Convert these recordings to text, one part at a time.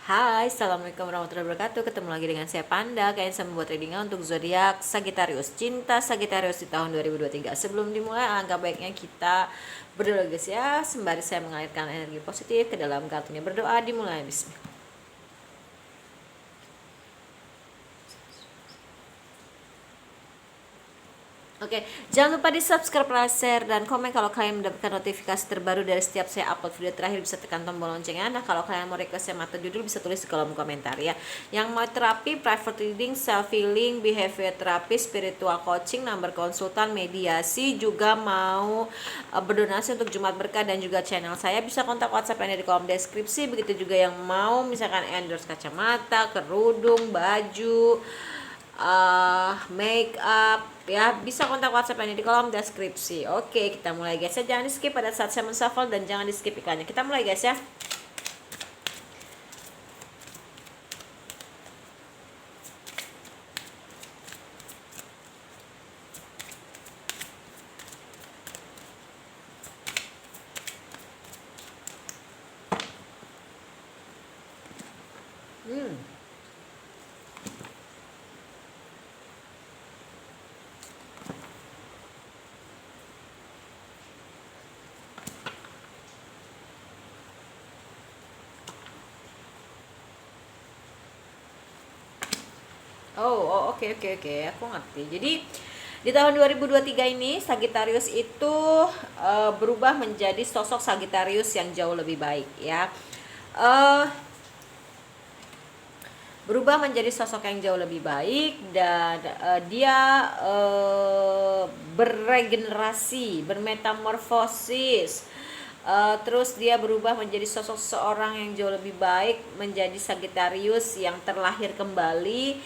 Hai, assalamualaikum warahmatullahi wabarakatuh. Ketemu lagi dengan saya Panda. Kalian saya membuat readingan untuk zodiak Sagittarius. Cinta Sagittarius di tahun 2023. Sebelum dimulai, alangkah baiknya kita berdoa guys ya. Sembari saya mengalirkan energi positif ke dalam kartunya. Berdoa dimulai. Bismillah. Oke, jangan lupa di subscribe, like, share, dan komen kalau kalian mendapatkan notifikasi terbaru dari setiap saya upload video terakhir. Bisa tekan tombol loncengnya. Nah, kalau kalian mau request saya atau judul bisa tulis di kolom komentar ya. Yang mau terapi, private reading, self healing, behavior therapy, spiritual coaching, nomor konsultan, mediasi, juga mau berdonasi untuk Jumat Berkah dan juga channel saya, bisa kontak WhatsApp yang ada di kolom deskripsi. Begitu juga yang mau misalkan endorse kacamata, kerudung, baju, make up ya, bisa kontak WhatsApp ini di kolom deskripsi. Oke, kita mulai guys ya. Jangan di skip pada saat saya menshuffle dan jangan di skip iklannya. Kita mulai guys ya. Oke, aku ngerti. Jadi di tahun 2023 ini Sagittarius itu berubah menjadi sosok Sagittarius yang jauh lebih baik ya. eh Berubah menjadi sosok yang jauh lebih baik, dan dia beregenerasi, bermetamorfosis. Terus dia berubah menjadi sosok seorang yang jauh lebih baik, menjadi Sagittarius yang terlahir kembali,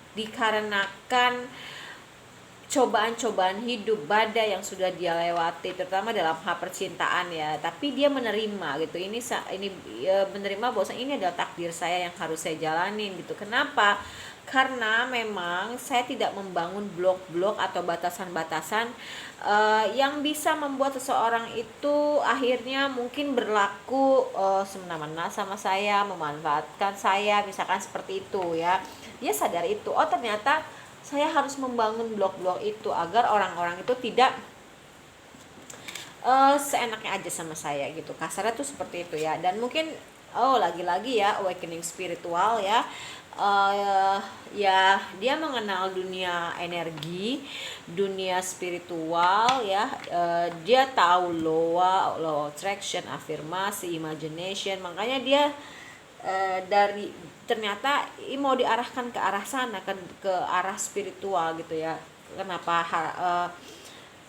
dikarenakan cobaan-cobaan hidup, badai yang sudah dia lewati, terutama dalam hal percintaan ya. Tapi dia menerima gitu. Ini menerima bahwa ini adalah takdir saya yang harus saya jalanin gitu. Kenapa? Karena memang saya tidak membangun blok-blok atau batasan-batasan yang bisa membuat seseorang itu akhirnya mungkin berlaku semena-mena sama saya, memanfaatkan saya, misalkan seperti itu ya. Dia sadar itu. Oh, ternyata saya harus membangun blok-blok itu agar orang-orang itu tidak seenaknya aja sama saya gitu. Kasarnya tuh seperti itu ya. Dan mungkin lagi-lagi ya awakening spiritual ya. Ya dia mengenal dunia energi, dunia spiritual ya. Dia tahu law attraction, afirmasi, imagination. Makanya dia dari ternyata mau diarahkan ke arah sana, ke arah spiritual gitu ya. Kenapa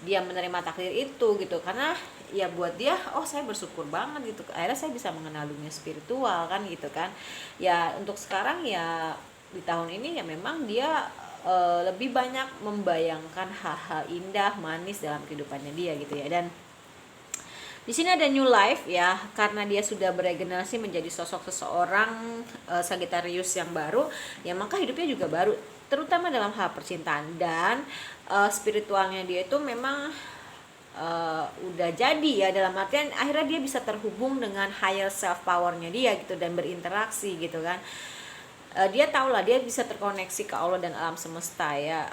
dia menerima takdir itu gitu? Karena ya buat dia, oh saya bersyukur banget gitu, akhirnya saya bisa mengenal dunia spiritual kan gitu kan ya. Untuk sekarang ya di tahun ini ya memang dia lebih banyak membayangkan hal-hal indah manis dalam kehidupannya dia gitu ya. Dan di sini ada new life ya, karena dia sudah beregenerasi menjadi sosok seseorang Sagittarius yang baru, ya maka hidupnya juga baru, terutama dalam hal percintaan. Dan spiritualnya dia itu memang udah jadi ya, dalam artian akhirnya dia bisa terhubung dengan higher self powernya dia gitu, dan berinteraksi gitu kan. Dia tahu lah, dia bisa terkoneksi ke Allah dan alam semesta ya.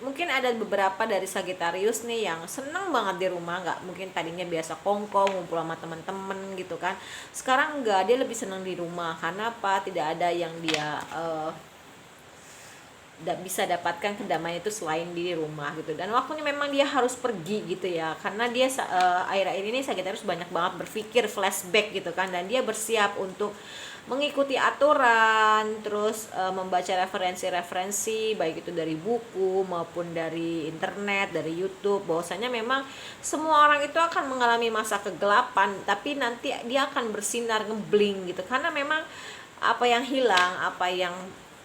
Mungkin ada beberapa dari Sagittarius nih yang senang banget di rumah, nggak mungkin tadinya biasa kongko ngumpul sama teman-teman gitu kan, sekarang nggak, dia lebih senang di rumah. Karena apa? Tidak ada yang dia bisa dapatkan kedamaian itu selain di rumah gitu. Dan waktunya memang dia harus pergi gitu ya, karena dia akhir-akhir ini Sagittarius banyak banget berpikir flashback gitu kan, dan dia bersiap untuk mengikuti aturan, terus membaca referensi-referensi baik itu dari buku maupun dari internet, dari YouTube, bahwasanya memang semua orang itu akan mengalami masa kegelapan, tapi nanti dia akan bersinar, ngebling gitu. Karena memang apa yang hilang, apa yang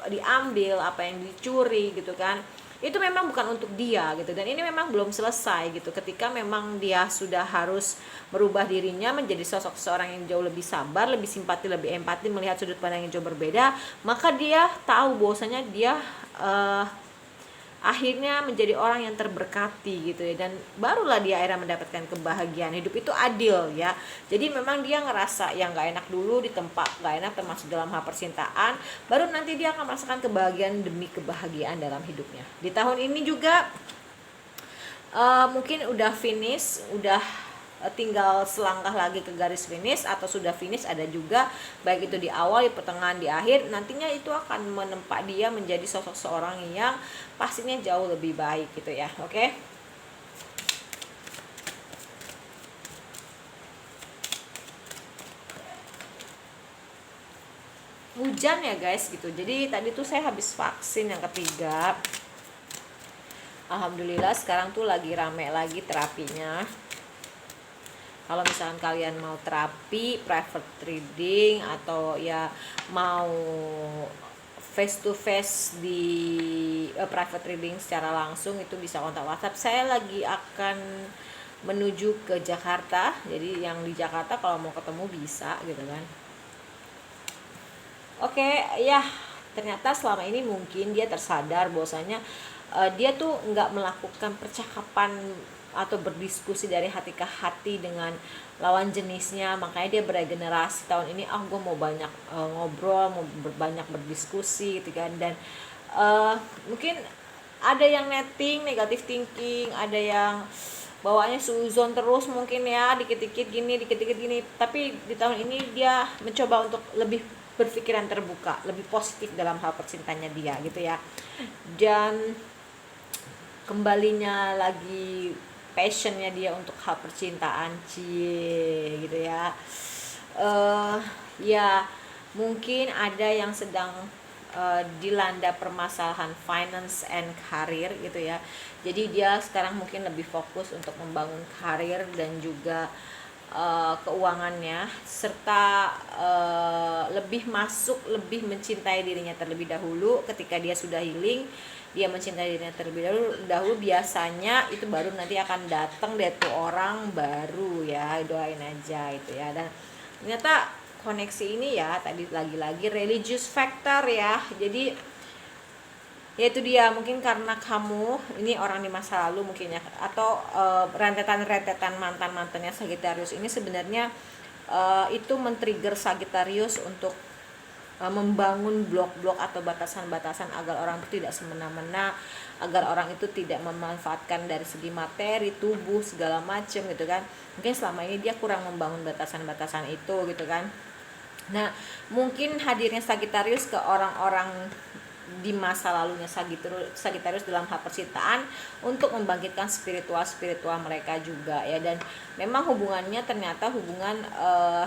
diambil, apa yang dicuri gitu kan, itu memang bukan untuk dia gitu. Dan ini memang belum selesai gitu. Ketika memang dia sudah harus merubah dirinya menjadi sosok seorang yang jauh lebih sabar, lebih simpati, lebih empati, melihat sudut pandang yang jauh berbeda, maka dia tahu bahwasanya dia akhirnya menjadi orang yang terberkati gitu ya, dan barulah dia akhirnya mendapatkan kebahagiaan. Hidup itu adil ya, jadi memang dia ngerasa yang gak enak dulu, di tempat gak enak termasuk dalam hal percintaan, baru nanti dia akan merasakan kebahagiaan demi kebahagiaan dalam hidupnya. Di tahun ini juga mungkin udah finish, udah tinggal selangkah lagi ke garis finish, atau sudah finish ada juga, baik itu di awal, di pertengahan, di akhir. Nantinya itu akan menempa dia menjadi sosok seorang yang pastinya jauh lebih baik gitu ya. Oke. Hujan ya guys gitu. Jadi tadi tuh saya habis vaksin yang ketiga. Alhamdulillah sekarang tuh lagi rame lagi terapinya. Kalau misalkan kalian mau terapi, private reading, atau ya mau face to face di private reading secara langsung, itu bisa kontak WhatsApp. Saya lagi akan menuju ke Jakarta. Jadi yang di Jakarta kalau mau ketemu bisa gitu kan. Oke, ya ternyata selama ini mungkin dia tersadar bahwasanya dia tuh nggak melakukan percakapan atau berdiskusi dari hati ke hati dengan lawan jenisnya. Makanya dia beregenerasi tahun ini, gue mau banyak ngobrol, mau banyak berdiskusi gitu kan. Dan mungkin ada yang netting, negative thinking, ada yang bawaannya suzon terus mungkin ya, dikit-dikit gini, dikit-dikit gini. Tapi di tahun ini dia mencoba untuk lebih berpikiran terbuka, lebih positif dalam hal percintaannya dia gitu ya. Dan kembalinya lagi passionnya dia untuk hal percintaan, gitu ya. Ya mungkin ada yang sedang dilanda permasalahan finance and career gitu ya. Jadi dia sekarang mungkin lebih fokus untuk membangun karir dan juga keuangannya, serta lebih lebih mencintai dirinya terlebih dahulu. Ketika dia sudah healing, dia mencintai dirinya terlebih dahulu, biasanya itu baru nanti akan datang deh tuh orang baru ya. Doain aja itu ya. Dan ternyata koneksi ini ya, tadi lagi-lagi religious factor ya. Jadi ya itu dia, mungkin karena kamu ini orang di masa lalu mungkin ya, atau rentetan-rentetan mantan-mantannya Sagittarius ini sebenarnya itu men-trigger Sagittarius untuk membangun blok-blok atau batasan-batasan agar orang itu tidak semena-mena, agar orang itu tidak memanfaatkan dari segi materi, tubuh, segala macam gitu kan. Mungkin selama ini dia kurang membangun batasan-batasan itu gitu kan. Nah, mungkin hadirnya Sagittarius ke orang-orang di masa lalunya Sagittarius dalam hal percintaan untuk membangkitkan spiritual mereka juga ya. Dan memang hubungannya ternyata hubungan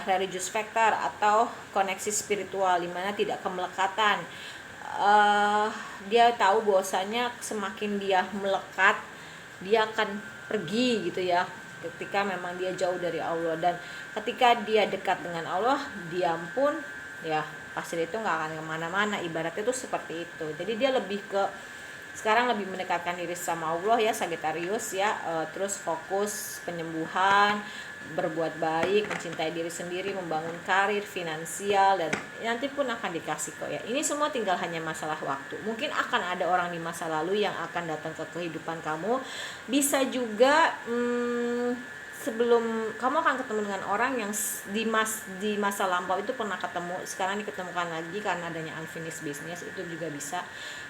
religious factor atau koneksi spiritual, dimana tidak kemelekatan. Dia tahu bahwasanya semakin dia melekat, dia akan pergi gitu ya ketika memang dia jauh dari Allah. Dan ketika dia dekat dengan Allah, dia pun ya pasti itu nggak akan kemana-mana, ibaratnya tuh seperti itu. Jadi dia lebih ke sekarang lebih mendekatkan diri sama Allah ya Sagittarius ya. Terus fokus penyembuhan, berbuat baik, mencintai diri sendiri, membangun karir, finansial, dan nanti pun akan dikasih kok ya. Ini semua tinggal hanya masalah waktu. Mungkin akan ada orang di masa lalu yang akan datang ke kehidupan kamu. Bisa juga sebelum kamu akan ketemu dengan orang yang di masa lampau itu pernah ketemu, sekarang diketemukan lagi karena adanya unfinished business, itu juga bisa.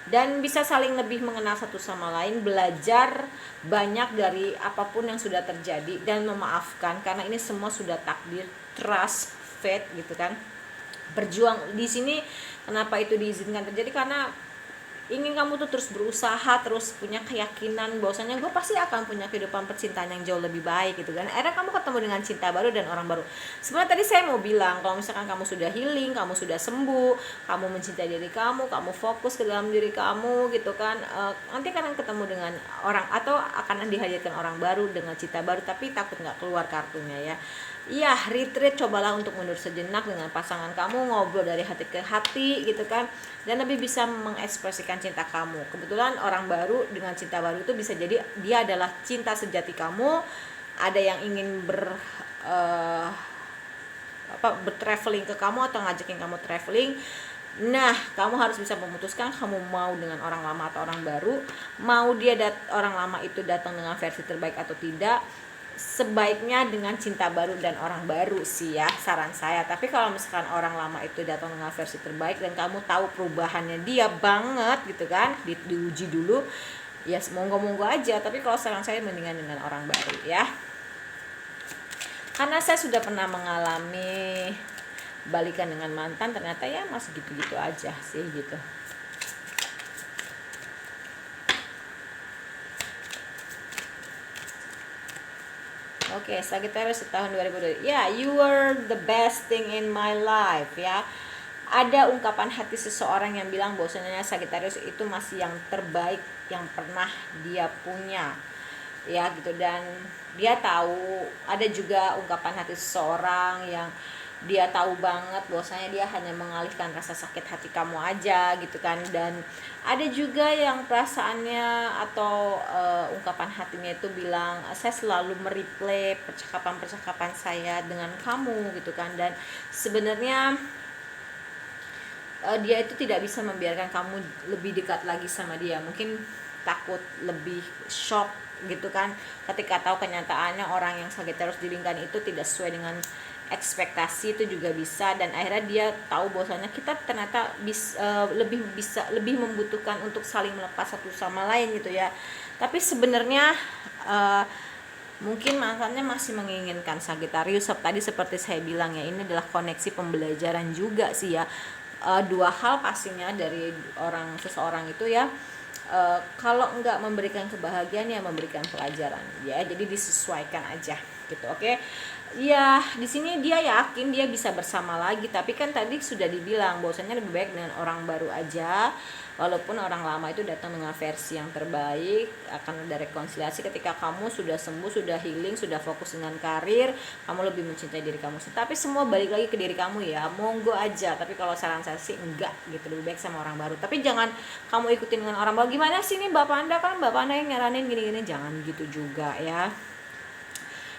Dan bisa saling lebih mengenal satu sama lain, belajar banyak dari apapun yang sudah terjadi, dan memaafkan karena ini semua sudah takdir, trust, faith gitu kan. Berjuang di sini, kenapa itu diizinkan terjadi, karena ingin kamu tuh terus berusaha, terus punya keyakinan bahwasanya gue pasti akan punya kehidupan percintaan yang jauh lebih baik gitu kan. Akhirnya kamu ketemu dengan cinta baru dan orang baru. Sebenarnya tadi saya mau bilang, kalau misalkan kamu sudah healing, kamu sudah sembuh, kamu mencintai diri kamu fokus ke dalam diri kamu gitu kan, nanti akan ketemu dengan orang, atau akan dihadirkan orang baru dengan cinta baru, tapi takut nggak keluar kartunya ya. Iya, retreat, cobalah untuk mundur sejenak dengan pasangan kamu, ngobrol dari hati ke hati gitu kan, dan lebih bisa mengekspresikan cinta kamu. Kebetulan orang baru dengan cinta baru itu bisa jadi dia adalah cinta sejati kamu. Ada yang ingin bertraveling ke kamu atau ngajakin kamu traveling, Nah, kamu harus bisa memutuskan kamu mau dengan orang lama atau orang baru, mau dia orang lama itu datang dengan versi terbaik atau tidak. Sebaiknya dengan cinta baru dan orang baru sih ya, saran saya. Tapi kalau misalkan orang lama itu datang dengan versi terbaik dan kamu tahu perubahannya dia banget gitu kan, diuji dulu, ya monggo-monggo aja. Tapi kalau saran saya mendingan dengan orang baru ya. Karena saya sudah pernah mengalami balikan dengan mantan, ternyata ya masih gitu-gitu aja sih gitu. Oke, Sagittarius tahun 2020. Ya, you were the best thing in my life ya. Ada ungkapan hati seseorang yang bilang bahwasanya Sagittarius itu masih yang terbaik yang pernah dia punya. Ya gitu, dan dia tahu. Ada juga ungkapan hati seseorang yang dia tahu banget bahwasanya dia hanya mengalihkan rasa sakit hati kamu aja gitu kan. Dan ada juga yang perasaannya atau ungkapan hatinya itu bilang, saya selalu mereplay percakapan-percakapan saya dengan kamu gitu kan. Dan sebenarnya dia itu tidak bisa membiarkan kamu lebih dekat lagi sama dia. Mungkin takut lebih shock gitu kan, ketika tahu kenyataannya orang yang Sagittarius di lingkaran itu tidak sesuai dengan ekspektasi, itu juga bisa. Dan akhirnya dia tahu bahwasanya kita ternyata lebih membutuhkan untuk saling melepas satu sama lain gitu ya. Tapi sebenarnya mungkin mantannya masih menginginkan Sagittarius. Tadi seperti saya bilang ya, ini adalah koneksi pembelajaran juga sih ya. Dua hal pastinya dari seseorang itu ya. Kalau enggak memberikan kebahagiaan ya memberikan pelajaran ya, jadi disesuaikan aja gitu. Oke. Ya, di sini dia yakin dia bisa bersama lagi, tapi kan tadi sudah dibilang bahwasanya lebih baik dengan orang baru aja. Walaupun orang lama itu datang dengan versi yang terbaik, akan ada rekonsiliasi ketika kamu sudah sembuh, sudah healing, sudah fokus dengan karir, kamu lebih mencintai diri kamu sendiri. Tapi semua balik lagi ke diri kamu ya, monggo aja. Tapi kalau saran saya sih enggak gitu, lebih baik sama orang baru. Tapi jangan kamu ikutin dengan orang baru. Gimana sih nih bapak anda yang nyaranin gini-gini, jangan gitu juga ya.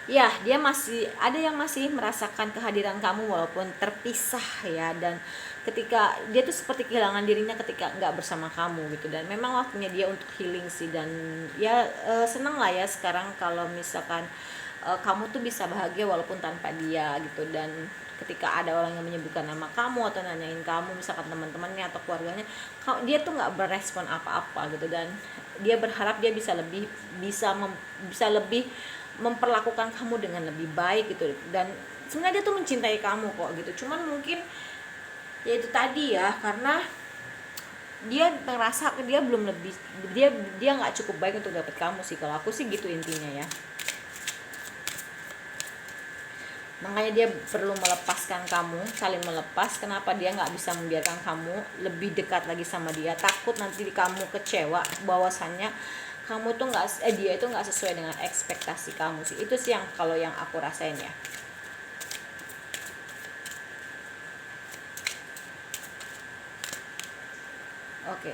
Ya, dia masih ada yang masih merasakan kehadiran kamu walaupun terpisah ya. Dan ketika dia tuh seperti kehilangan dirinya ketika nggak bersama kamu gitu. Dan memang waktunya dia untuk healing sih. Dan ya seneng lah ya sekarang kalau misalkan kamu tuh bisa bahagia walaupun tanpa dia gitu. Dan ketika ada orang yang menyebutkan nama kamu atau nanyain kamu, misalkan teman-temannya atau keluarganya, dia tuh nggak berespon apa-apa gitu. Dan dia berharap dia bisa lebih memperlakukan kamu dengan lebih baik gitu. Dan sebenarnya dia tuh mencintai kamu kok gitu. Cuman mungkin ya itu tadi ya, karena dia ngerasa dia belum lebih, dia nggak cukup baik untuk dapet kamu sih, kalau aku sih gitu intinya ya. Makanya dia perlu melepaskan kamu, saling melepas. Kenapa dia nggak bisa membiarkan kamu lebih dekat lagi sama dia? Takut nanti kamu kecewa bahwasannya kamu tuh dia itu nggak sesuai dengan ekspektasi kamu sih. Itu sih yang kalau yang aku rasain ya. Oke.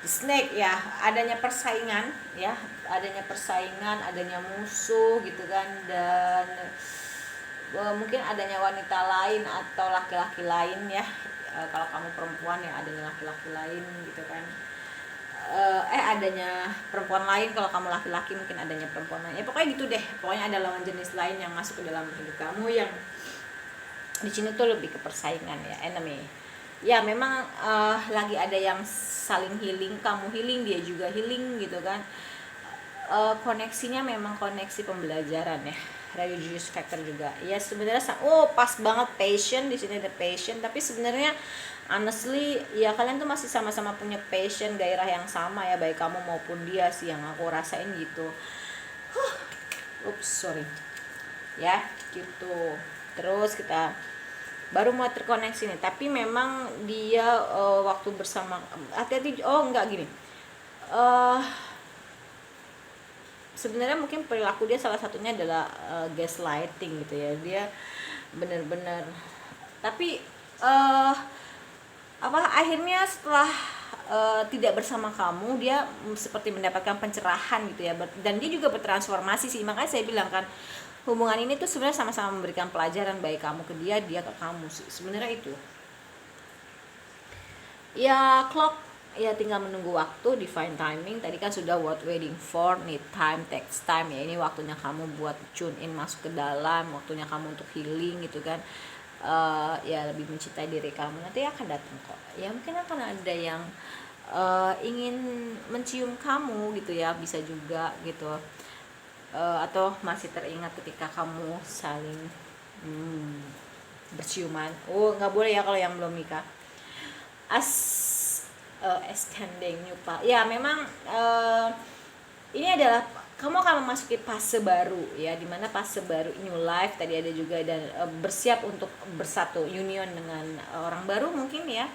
The snake ya, adanya persaingan ya, adanya musuh gitu kan. Dan mungkin adanya wanita lain atau laki-laki lain ya. Kalau kamu perempuan ya adanya laki-laki lain gitu kan. Adanya perempuan lain, kalau kamu laki-laki mungkin adanya perempuan lain ya. Pokoknya gitu deh, pokoknya ada lawan jenis lain yang masuk ke dalam hidup kamu, yang di sini tuh lebih ke persaingan ya, enemy ya. Memang lagi ada yang saling healing, kamu healing, dia juga healing gitu kan. Koneksinya memang koneksi pembelajaran ya. Religious factor juga ya sebenarnya. Pas banget passion, di sini ada passion. Tapi sebenarnya honestly ya kalian tuh masih sama-sama punya passion, gairah yang sama ya, baik kamu maupun dia sih, yang aku rasain gitu. Sorry ya gitu. Terus kita baru mau terkoneksi nih, tapi memang dia waktu bersama hati-hati. Enggak gini, sebenarnya mungkin perilaku dia salah satunya adalah gaslighting gitu ya. Dia benar-benar, tapi akhirnya setelah tidak bersama kamu, dia seperti mendapatkan pencerahan gitu ya. Dan dia juga bertransformasi sih. Makanya saya bilang kan, hubungan ini tuh sebenarnya sama-sama memberikan pelajaran, baik kamu ke dia, dia ke kamu sih. Sebenarnya itu. Ya clock, ya tinggal menunggu waktu, define timing. Tadi kan sudah what waiting for, need time, takes time. Ya ini waktunya kamu buat tune in, masuk ke dalam, waktunya kamu untuk healing gitu kan. Ya lebih mencintai diri kamu, nanti akan datang kok. Ya mungkin akan ada yang ingin mencium kamu gitu ya, bisa juga gitu. Atau masih teringat ketika kamu saling berciuman. Oh nggak boleh ya kalau yang belum nikah. As Eskandeng Nyupa. Ya memang ini adalah kamu akan memasuki fase baru ya, dimana fase baru new life tadi ada juga, dan bersiap untuk bersatu union dengan orang baru mungkin ya.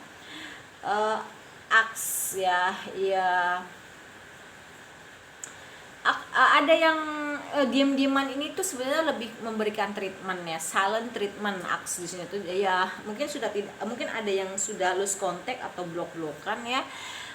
Aks ya, ya ada yang diam-diaman ini tuh sebenarnya lebih memberikan treatment ya, silent treatment. Aks di sini tuh ya mungkin sudah tidak, mungkin ada yang sudah lose contact atau blok-blokan ya,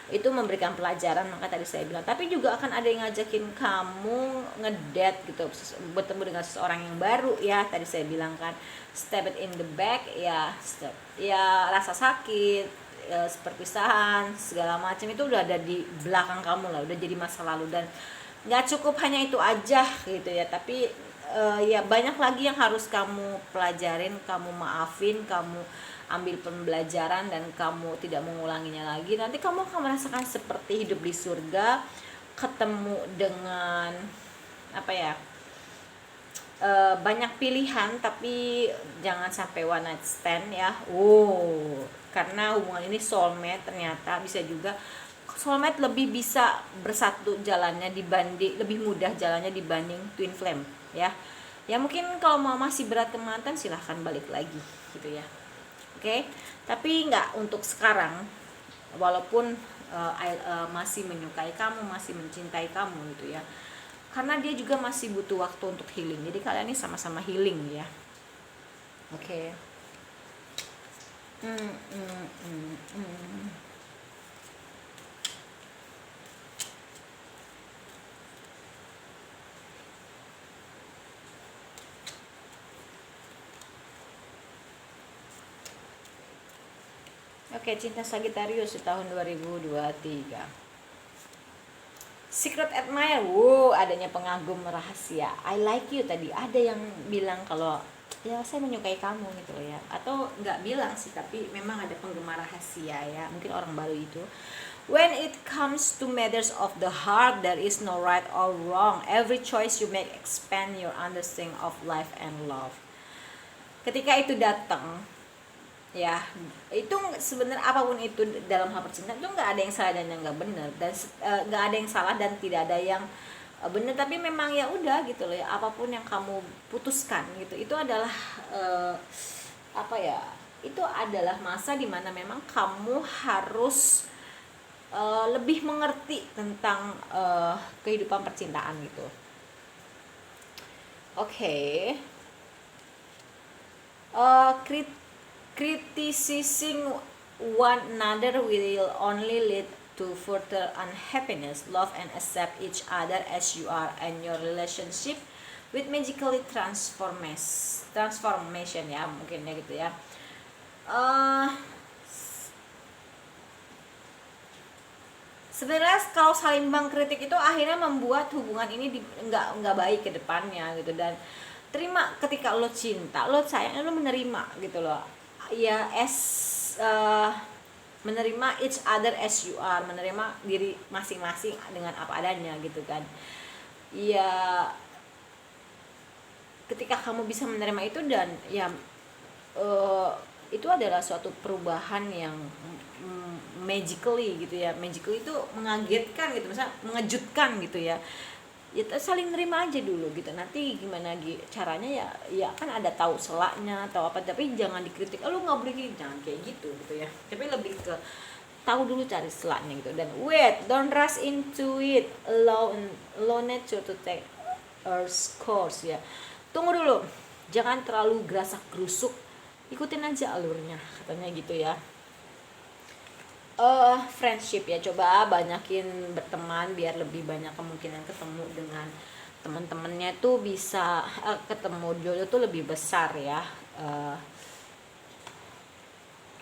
itu memberikan pelajaran, maka tadi saya bilang. Tapi juga akan ada yang ngajakin kamu ngedate gitu, bertemu dengan seseorang yang baru ya, tadi saya bilang kan. Step it in the back ya, step ya, rasa sakit ya, perpisahan segala macam itu udah ada di belakang kamu lah, udah jadi masa lalu. Dan nggak cukup hanya itu aja gitu ya, tapi ya banyak lagi yang harus kamu pelajarin, kamu maafin, kamu ambil pembelajaran, dan kamu tidak mengulanginya lagi. Nanti kamu akan merasakan seperti hidup di surga, ketemu dengan apa ya, banyak pilihan, tapi jangan sampai one night stand ya. Karena hubungan ini soulmate, ternyata bisa juga soulmate lebih bisa bersatu jalannya dibanding, lebih mudah jalannya dibanding twin flame ya. Ya mungkin kalau mau masih berat ke mantan, silahkan balik lagi gitu ya. Oke, tapi nggak untuk sekarang. Walaupun masih menyukai kamu, masih mencintai kamu gitu ya, karena dia juga masih butuh waktu untuk healing. Jadi kalian ini sama-sama healing ya. Oke. Oke, cinta Sagittarius di tahun 2023. Secret admirer, adanya pengagum rahasia. I like you tadi. Ada yang bilang kalau ya saya menyukai kamu gitu loh ya. Atau nggak bilang sih, tapi memang ada penggemar rahasia ya. Mungkin orang baru itu. When it comes to matters of the heart, there is no right or wrong. Every choice you make expand your understanding of life and love. Ketika itu datang, ya itu sebenarnya apapun itu dalam hal percintaan itu nggak ada yang salah dan yang nggak benar, dan nggak ada yang salah dan tidak ada yang benar. Tapi memang ya udah gitu loh ya, apapun yang kamu putuskan gitu, itu adalah apa ya, itu adalah masa dimana memang kamu harus lebih mengerti tentang kehidupan percintaan gitu. Oke. Criticizing one another will only lead to further unhappiness. Love and accept each other as you are, and your relationship with magically transformation ya, mungkin ya gitu ya. Sebenarnya kalau saling mengkritik itu akhirnya membuat hubungan ini nggak baik ke depannya gitu. Dan terima, ketika lo cinta, lo sayang, lo menerima gitu loh ya, menerima each other as you are, menerima diri masing-masing dengan apa adanya gitu kan ya. Ketika kamu bisa menerima itu, dan ya itu adalah suatu perubahan yang magically gitu ya. Magically itu mengagetkan gitu, misalnya mengejutkan gitu ya. Ya saling nerima aja dulu gitu, nanti gimana caranya ya kan ada tahu selaknya atau apa, tapi jangan dikritik, lu nggak boleh gini, jangan kayak gitu gitu ya. Tapi lebih ke tahu dulu, cari selaknya gitu. Dan wait, don't rush into it, allow nature to take Earth's course ya. Tunggu dulu, jangan terlalu gerasak gerusuk, ikutin aja alurnya, katanya gitu ya. Friendship ya, coba banyakin berteman biar lebih banyak kemungkinan ketemu dengan teman-temannya tuh, bisa ketemu jodoh tuh lebih besar ya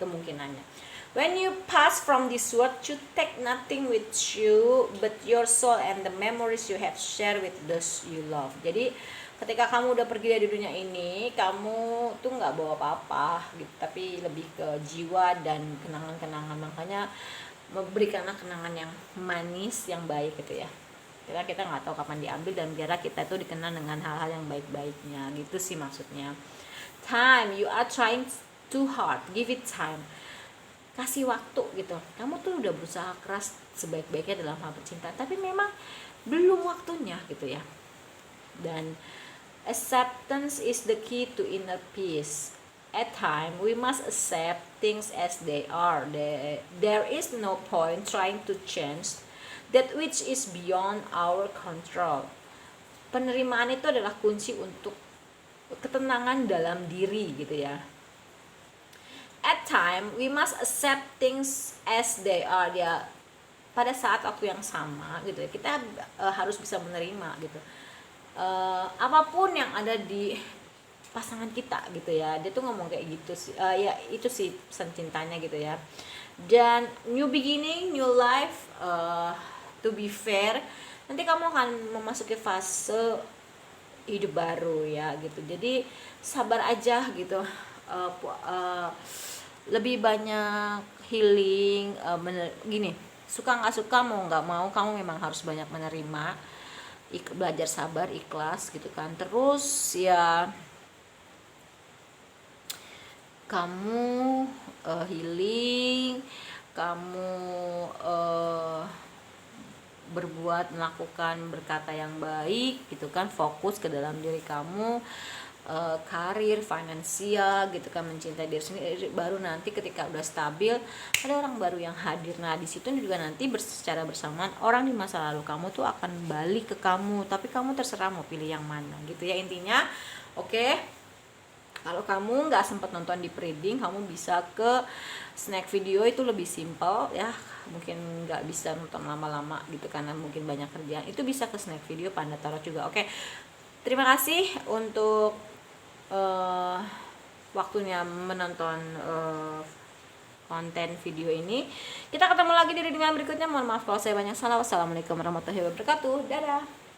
kemungkinannya. When you pass from this world, you take nothing with you but your soul and the memories you have shared with those you love. Jadi ketika kamu udah pergi dari dunia ini, kamu tuh nggak bawa apa-apa gitu, tapi lebih ke jiwa dan kenangan-kenangan. Makanya memberikanlah kenangan yang manis, yang baik gitu ya. Karena kita nggak tahu kapan diambil, dan biarlah kita tuh dikenang dengan hal-hal yang baik-baiknya, gitu sih maksudnya. Time, you are trying too hard, give it time. Kasih waktu gitu. Kamu tuh udah berusaha keras sebaik-baiknya dalam hal bercinta, tapi memang belum waktunya gitu ya. Dan acceptance is the key to inner peace. At time, we must accept things as they are. There is no point trying to change that which is beyond our control. Penerimaan itu adalah kunci untuk ketenangan dalam diri gitu ya. At time, we must accept things as they are. Ya, pada saat waktu yang sama gitu ya, kita harus bisa menerima gitu. Apapun yang ada di pasangan kita gitu ya. Dia tuh ngomong kayak gitu sih. Ya itu sih pesan cintanya gitu ya. Dan new beginning, new life, to be fair, nanti kamu akan memasuki fase hidup baru ya gitu. Jadi sabar aja gitu. Lebih banyak healing, gini, suka nggak suka, mau nggak mau, kamu memang harus banyak menerima, belajar sabar, ikhlas gitu kan. Terus ya kamu healing, kamu berbuat, melakukan, berkata yang baik gitu kan, fokus ke dalam diri kamu, karir, finansial gitu kan, mencintai diri sendiri. Baru nanti ketika udah stabil, ada orang baru yang hadir. Nah di situ juga nanti secara bersamaan orang di masa lalu kamu tuh akan balik ke kamu, tapi kamu terserah mau pilih yang mana gitu ya intinya. Oke. Kalau kamu nggak sempat nonton di pre-reading, kamu bisa ke snack video, itu lebih simple ya. Mungkin nggak bisa nonton lama-lama gitu karena mungkin banyak kerjaan. Itu bisa ke snack video Panda Tarot juga. Oke, terima kasih untuk waktunya menonton konten video ini. Kita ketemu lagi di readingan berikutnya. Mohon maaf kalau saya banyak salah. Wassalamualaikum warahmatullahi wabarakatuh. Dadah.